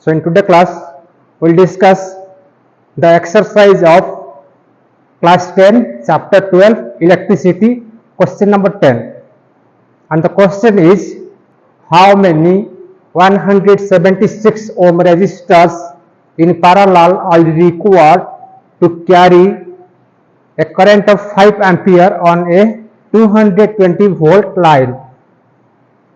So in today's class, we will discuss the exercise of class 10, chapter 12, electricity, question number 10. And the question is, how many 176 ohm resistors in parallel are required to carry a current of 5 ampere on a 220 volt line?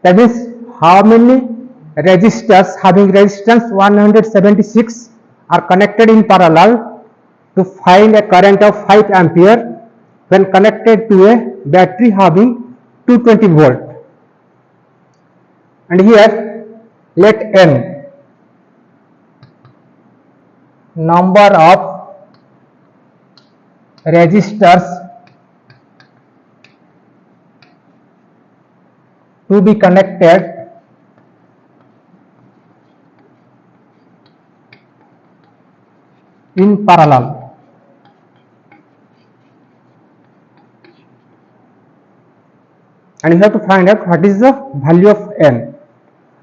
That means, how many resistors having resistance 176 are connected in parallel to find a current of 5 ampere when connected to a battery having 220 volt. And here let n number of resistors to be connected in parallel. And you have to find out what is the value of n.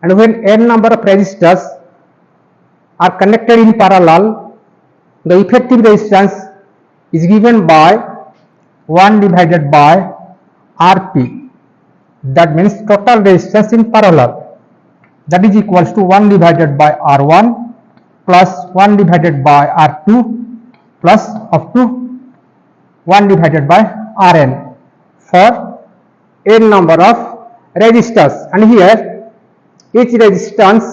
And when n number of resistors are connected in parallel, the effective resistance is given by 1 divided by Rp. That means total resistance in parallel. That is equals to 1 divided by R1 plus 1 divided by R2 plus up to 1 divided by Rn for n number of resistors. And here each resistance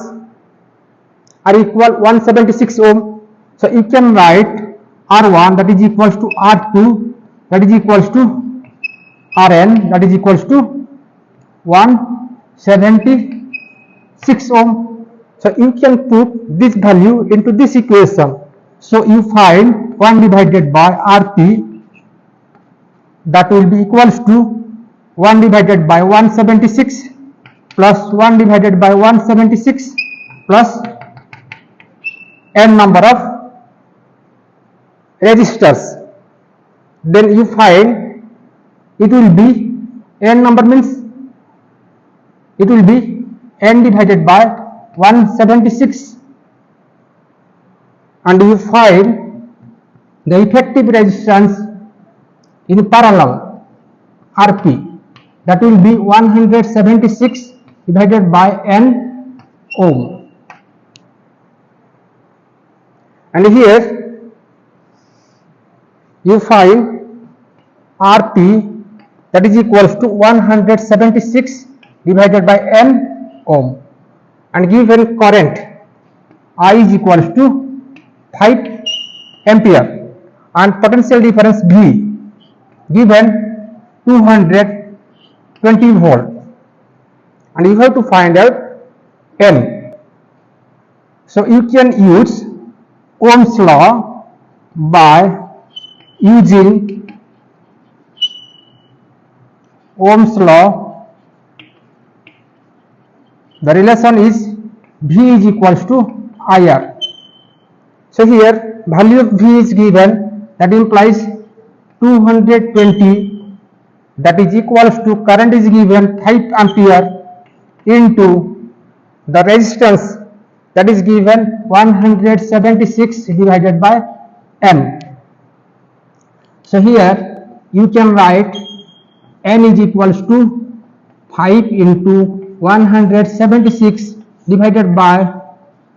are equal 176 ohm. So you can write R1 that is equals to R2 that is equals to Rn that is equals to 176 ohm. So you can put this value into this equation. So you find 1 divided by Rp, that will be equals to 1 divided by 176 plus 1 divided by 176 plus n number of resistors. Then you find it will be n number means it will be n divided by 176, and you find the effective resistance in parallel Rp, that will be 176 divided by n ohm. And here you find Rp that is equals to 176 divided by n ohm, and given current I is equals to 5 ampere and potential difference V given 220 volt, and you have to find out n. So you can use Ohm's law by using Ohm's law. The relation is V is equals to IR. So here value of V is given, that implies 220, that is equals to current is given 5 ampere into the resistance that is given 176 divided by n. So here you can write n is equals to 5 into 176 divided by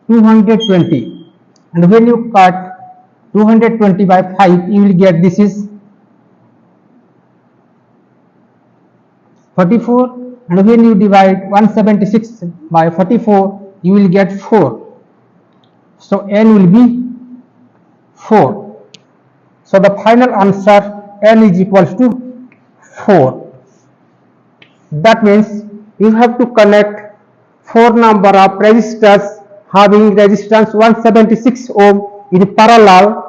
220, and when you cut 220 by 5 you will get this is 44, and when you divide 176 by 44 you will get 4. So n will be 4. So the final answer n is equals to 4. That means you have to connect 4 number of resistors having resistance 176 ohm in parallel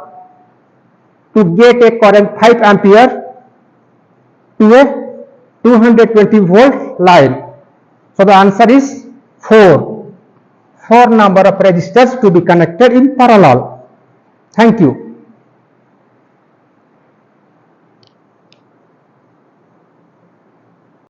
to get a current 5 ampere to a 220 volt line. So the answer is 4. 4 number of resistors to be connected in parallel. Thank you.